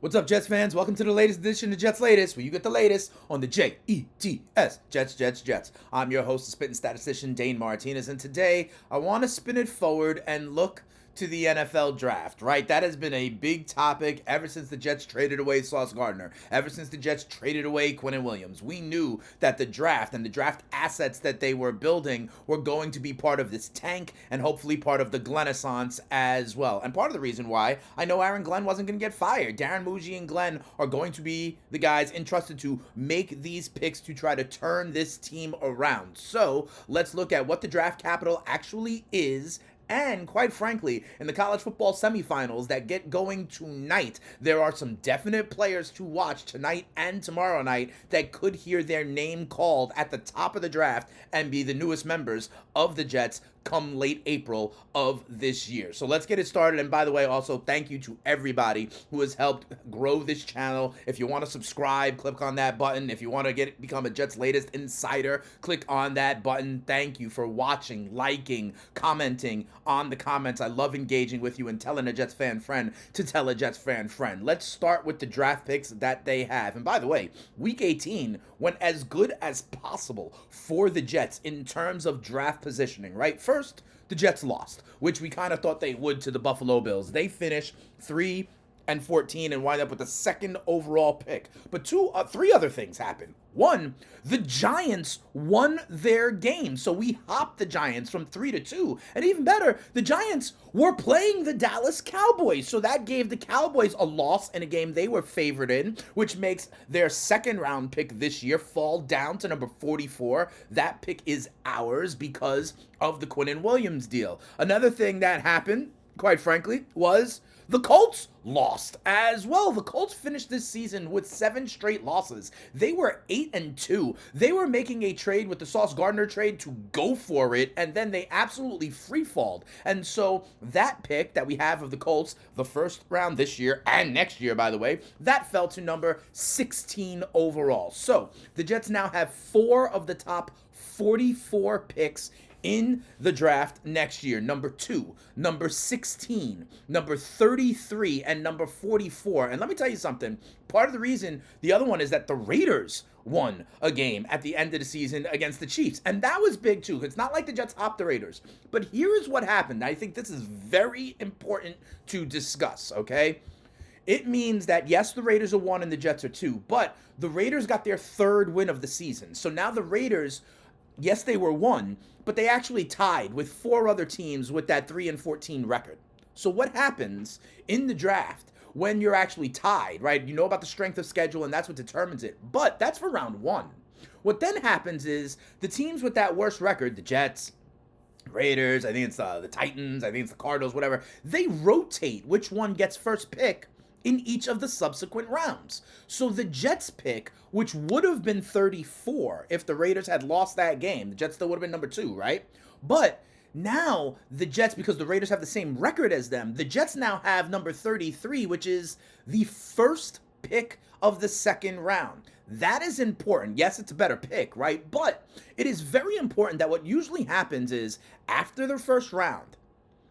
What's up, Jets fans? Welcome to the latest edition of Jets Latest, where you get the latest on the Jets, Jets. I'm your host, the spitting statistician, Dane Martinez, and today I want to spin it forward and look to the NFL draft, right? That has been a big topic ever since the Jets traded away Sauce Gardner, ever since the Jets traded away Quinnen Williams. We knew that the draft and the draft assets that they were building were going to be part of this tank and hopefully part of the Glennaissance as well. And part of the reason why I know Aaron Glenn wasn't going to get fired. Darren Muji and Glenn are going to be the guys entrusted to make these picks to try to turn this team around. So let's look at what the draft capital actually is. And quite frankly, in the college football semifinals that get going tonight, there are some definite players to watch tonight and tomorrow night that could hear their name called at the top of the draft and be the newest members of the Jets come late April of this year. So let's get it started. And by the way, also thank you to everybody who has helped grow this channel. If you want to subscribe, click on that button. If you want to become a Jets Latest insider, click on that button. Thank you for watching, liking, commenting on the comments. I love engaging with you and telling a Jets fan friend to tell a Jets fan friend. Let's start with the draft picks that they have. And by the way, week 18 went as good as possible for the Jets in terms of draft positioning, right? First, the Jets lost, which we kind of thought they would to the Buffalo Bills. They finished 3-14 and wind up with the second overall pick. But three other things happened. One, the Giants won their game. So we hopped the Giants from 3-2. And even better, the Giants were playing the Dallas Cowboys. So that gave the Cowboys a loss in a game they were favored in, which makes their second round pick this year fall down to number 44. That pick is ours because of the Quinnen Williams deal. Another thing that happened, quite frankly, was the Colts lost as well. The Colts finished this season with 7 straight losses. They were 8-2. They were making a trade with the Sauce Gardner trade to go for it, and then they absolutely free-falled. And so that pick that we have of the Colts, the first round this year and next year, by the way, that fell to number 16 overall. So the Jets now have 4 of the top 44 picks in the draft next year. Number 2, number 16, number 33, and number 44. And let me tell you something. Part of the reason, the other one is that the Raiders won a game at the end of the season against the Chiefs. And that was big too. It's not like the Jets hopped the Raiders. But here is what happened. I think this is very important to discuss, okay? It means that, yes, the Raiders are 1 and the Jets are 2, but the Raiders got their 3rd win of the season. So now the Raiders, yes, they were 1, but they actually tied with 4 other teams with that 3-14 record. So what happens in the draft when you're actually tied, right? You know about the strength of schedule, and that's what determines it. But that's for round 1. What then happens is the teams with that worst record, the Jets, Raiders, I think it's the Titans, I think it's the Cardinals, whatever, they rotate which one gets first pick in each of the subsequent rounds. So the Jets pick, which would have been 34 if the Raiders had lost that game, the Jets still would have been number 2, right? But now the Jets, because the Raiders have the same record as them, the Jets now have number 33, which is the first pick of the second round. That is important. Yes, it's a better pick, right? But it is very important that what usually happens is after the first round,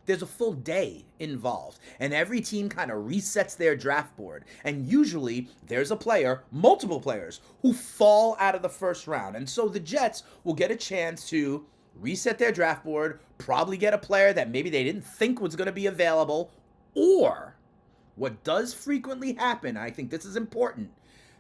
there's a full day involved, and every team kind of resets their draft board. And usually there's a player, multiple players, who fall out of the first round. And so the Jets will get a chance to reset their draft board, probably get a player that maybe they didn't think was going to be available, or what does frequently happen, I think this is important,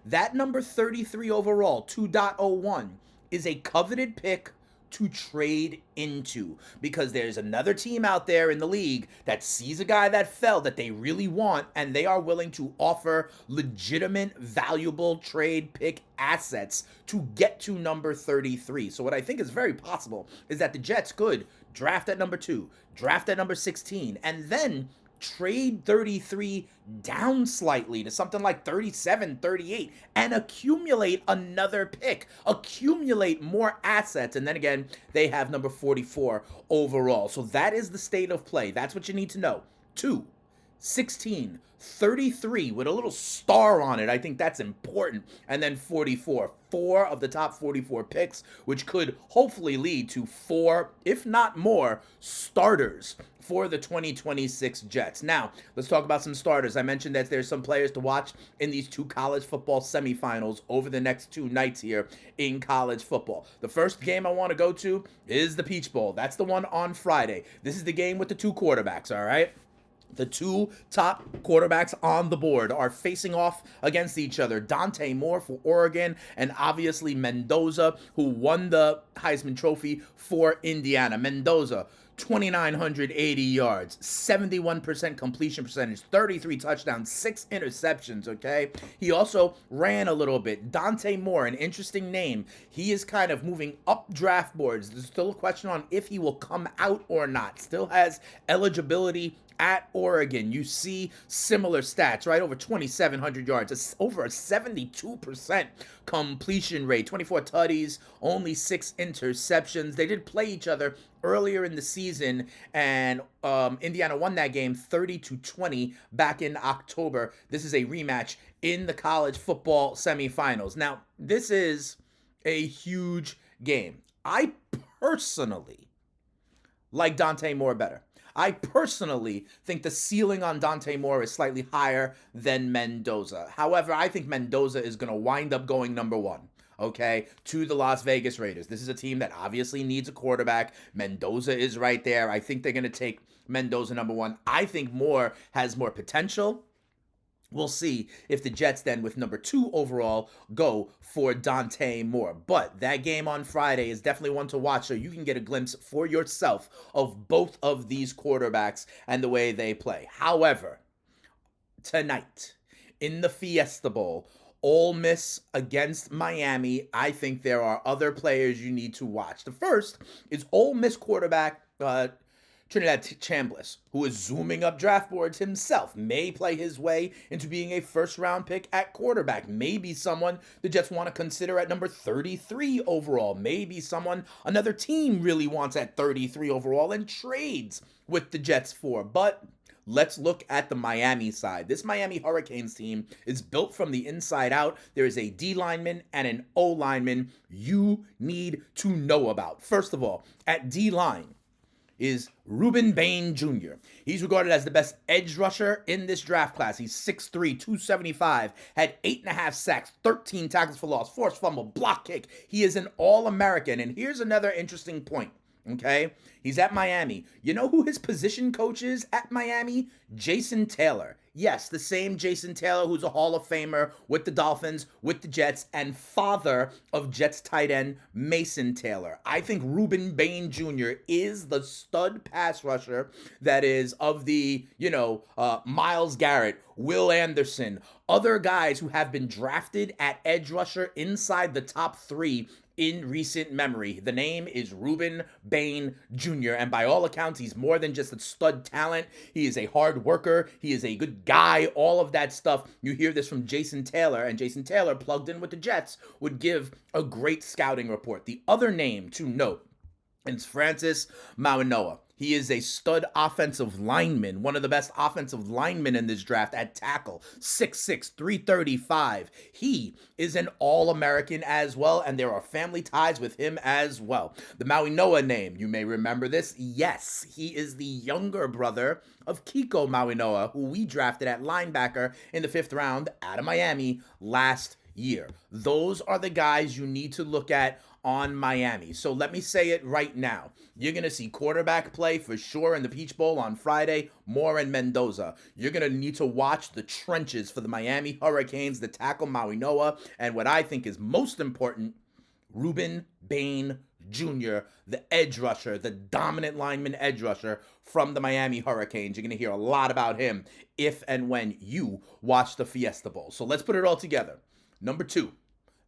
that number 33 overall, 2.01, is a coveted pick to trade into, because there's another team out there in the league that sees a guy that fell that they really want, and they are willing to offer legitimate, valuable trade pick assets to get to number 33. So what I think is very possible is that the Jets could draft at number 2, draft at number 16, and then trade 33 down slightly to something like 37, 38, and accumulate another pick, accumulate more assets, and then again, they have number 44 overall. So that is the state of play. That's what you need to know. 2, 16, 33 with a little star on it. I think that's important. And then 44. 4 of the top 44 picks, which could hopefully lead to 4, if not more, starters for the 2026 Jets. Now, let's talk about some starters. I mentioned that there's some players to watch in these 2 college football semifinals over the next 2 nights here in college football. The first game I want to go to is the Peach Bowl. That's the one on Friday. This is the game with the 2 quarterbacks, all right? The 2 top quarterbacks on the board are facing off against each other. Dante Moore for Oregon, and obviously Mendoza, who won the Heisman Trophy for Indiana. Mendoza, 2,980 yards, 71% completion percentage, 33 touchdowns, 6 interceptions, okay? He also ran a little bit. Dante Moore, an interesting name. He is kind of moving up draft boards. There's still a question on if he will come out or not. Still has eligibility at Oregon. You see similar stats, right? Over 2,700 yards, it's over a 72% completion rate, 24 tutties, only 6 interceptions. They did play each other earlier in the season, and Indiana won that game 30-20 back in October. This is a rematch in the college football semifinals. Now, this is a huge game. I personally like Dante Moore better. I personally think the ceiling on Dante Moore is slightly higher than Mendoza. However, I think Mendoza is going to wind up going number 1, okay, to the Las Vegas Raiders. This is a team that obviously needs a quarterback. Mendoza is right there. I think they're going to take Mendoza number 1. I think Moore has more potential. We'll see if the Jets then, with number 2 overall, go for Dante Moore. But that game on Friday is definitely one to watch, so you can get a glimpse for yourself of both of these quarterbacks and the way they play. However, tonight in the Fiesta Bowl, Ole Miss against Miami, I think there are other players you need to watch. The first is Ole Miss quarterback Trinidad Chambliss, who is zooming up draft boards himself, may play his way into being a first-round pick at quarterback. Maybe someone the Jets want to consider at number 33 overall. Maybe someone another team really wants at 33 overall and trades with the Jets for. But let's look at the Miami side. This Miami Hurricanes team is built from the inside out. There is a D lineman and an O lineman you need to know about. First of all, at D line is Ruben Bain Jr. He's regarded as the best edge rusher in this draft class. He's 6'3", 275, had 8.5 sacks, 13 tackles for loss, forced fumble, block kick. He is an All-American. And here's another interesting point, okay? He's at Miami. You know who his position coach is at Miami? Jason Taylor. Yes, the same Jason Taylor who's a Hall of Famer with the Dolphins, with the Jets, and father of Jets tight end Mason Taylor. I think Ruben Bain Jr. is the stud pass rusher that is of the, Myles Garrett, Will Anderson, other guys who have been drafted at edge rusher inside the top 3 in recent memory. The name is Ruben Bain Jr., and by all accounts, he's more than just a stud talent. He is a hard worker. He is a good guy, all of that stuff. You hear this from Jason Taylor, and Jason Taylor, plugged in with the Jets, would give a great scouting report. The other name to note is Francis Mauigoa. He is a stud offensive lineman, one of the best offensive linemen in this draft at tackle, 6'6", 335. He is an All-American as well, and there are family ties with him as well. The Mauigoa name, you may remember this. Yes, he is the younger brother of Kiko Mauigoa, who we drafted at linebacker in the 5th round out of Miami last year. Those are the guys you need to look at on Miami. So let me say it right now. You're going to see quarterback play for sure in the Peach Bowl on Friday, Moore and Mendoza. You're going to need to watch the trenches for the Miami Hurricanes, the tackle Mauigoa, and what I think is most important, Ruben Bain Jr., the edge rusher, the dominant lineman edge rusher from the Miami Hurricanes. You're going to hear a lot about him if and when you watch the Fiesta Bowl. So let's put it all together. Number 2,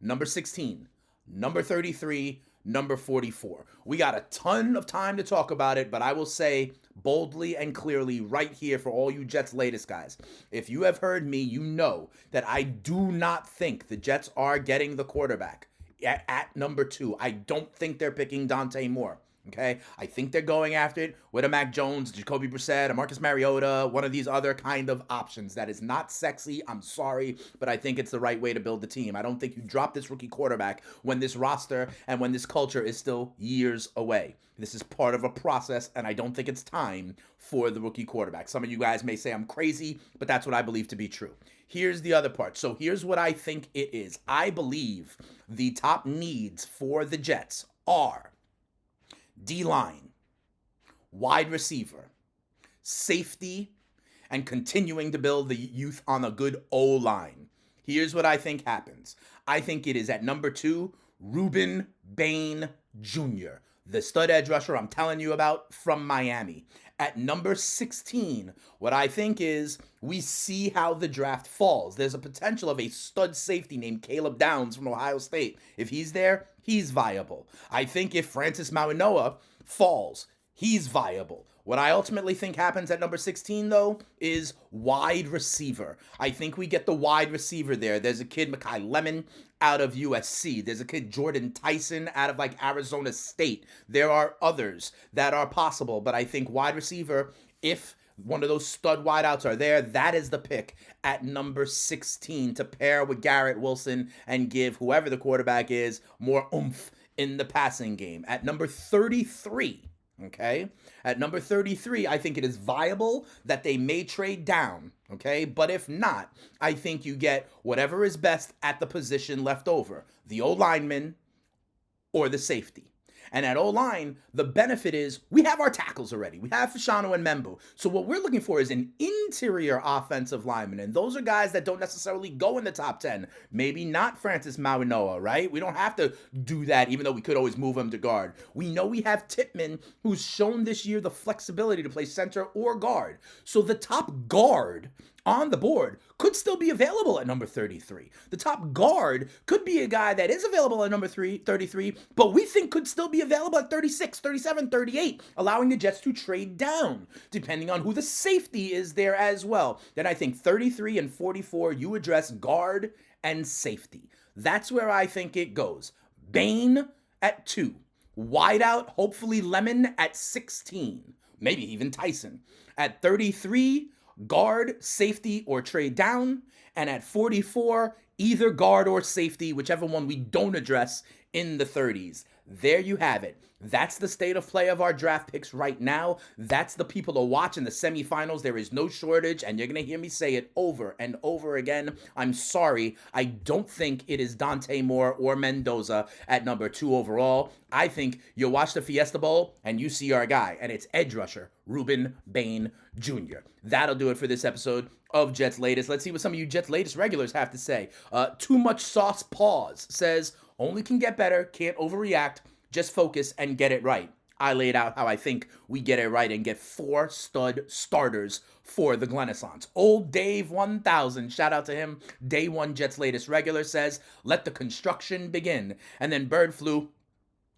number 16, number 33, number 44. We got a ton of time to talk about it, but I will say boldly and clearly right here for all you Jets latest guys, if you have heard me, you know that I do not think the Jets are getting the quarterback at number 2. I don't think they're picking Dante Moore. Okay, I think they're going after it with a Mac Jones, Jacoby Brissett, a Marcus Mariota, one of these other kind of options. That is not sexy. I'm sorry, but I think it's the right way to build the team. I don't think you drop this rookie quarterback when this roster and when this culture is still years away. This is part of a process, and I don't think it's time for the rookie quarterback. Some of you guys may say I'm crazy, but that's what I believe to be true. Here's the other part. So here's what I think it is. I believe the top needs for the Jets are D-line, wide receiver, safety, and continuing to build the youth on a good O-line. Here's what I think happens. I think it is at number 2, Ruben Bain Jr., the stud edge rusher I'm telling you about from Miami. At number 16, what I think is we see how the draft falls. There's a potential of a stud safety named Caleb Downs from Ohio State. If he's there, he's viable. I think if Francis Mauigoa falls, he's viable. What I ultimately think happens at number 16, though, is wide receiver. I think we get the wide receiver there. There's a kid, Mekhi Lemon, out of USC. There's a kid, Jordan Tyson, out of Arizona State. There are others that are possible, but I think wide receiver, if one of those stud wideouts are there, that is the pick at number 16 to pair with Garrett Wilson and give whoever the quarterback is more oomph in the passing game. At number 33, okay? At number 33, I think it is viable that they may trade down, okay? But if not, I think you get whatever is best at the position left over, the O-lineman or the safety. And at O-line, the benefit is we have our tackles already. We have Fashanu and Membu. So what we're looking for is an interior offensive lineman. And those are guys that don't necessarily go in the top 10. Maybe not Francis Mauigoa, right? We don't have to do that, even though we could always move him to guard. We know we have Tippmann, who's shown this year the flexibility to play center or guard. So the top guard on the board could still be available at number 33. The top guard could be a guy that is available at number 33, but we think could still be available at 36, 37, 38, allowing the Jets to trade down, depending on who the safety is there as well. Then I think 33 and 44, you address guard and safety. That's where I think it goes. Bain at 2. Wideout, hopefully Lemon at 16. Maybe even Tyson. At 33, guard, safety, or trade down. And at 44, either guard or safety, whichever one we don't address in the 30s. There you have it. That's the state of play of our draft picks right now. That's the people to watch in the semifinals. There is no shortage, and you're going to hear me say it over and over again. I'm sorry. I don't think it is Dante Moore or Mendoza at number 2 overall. I think you'll watch the Fiesta Bowl, and you see our guy, and it's edge rusher, Ruben Bain Jr. That'll do it for this episode of Jets Latest. Let's see what some of you Jets Latest regulars have to say. Too Much Sauce Pause says, only can get better, can't overreact, just focus and get it right. I laid out how I think we get it right and get 4 stud starters for the Glennaissance. Old Dave 1000, shout out to him. Day 1 Jets Latest regular says, let the construction begin. And then Bird Flu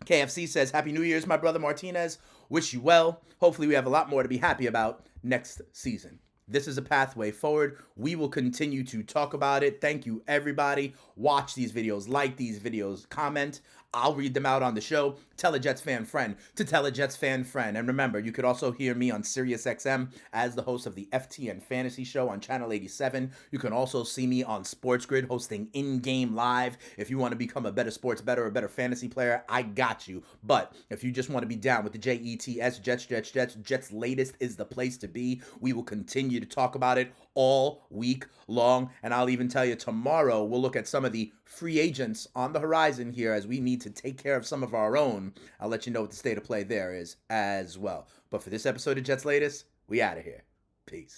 KFC says, Happy New Year's, my brother Martinez. Wish you well. Hopefully we have a lot more to be happy about next season. This is a pathway forward. We will continue to talk about it. Thank you, everybody. Watch these videos, like these videos, comment. I'll read them out on the show. Tell a Jets fan friend to tell a Jets fan friend. And remember, you could also hear me on SiriusXM as the host of the FTN Fantasy Show on Channel 87. You can also see me on Sports Grid hosting In-Game Live. If you want to become a better sports bettor or a better fantasy player, I got you. But if you just want to be down with the JETS, Jets Latest is the place to be. We will continue to talk about it all week long. And I'll even tell you tomorrow, we'll look at some of the free agents on the horizon here as we need to take care of some of our own. I'll let you know what the state of play there is as well. But for this episode of Jets Latest, we out of here. Peace.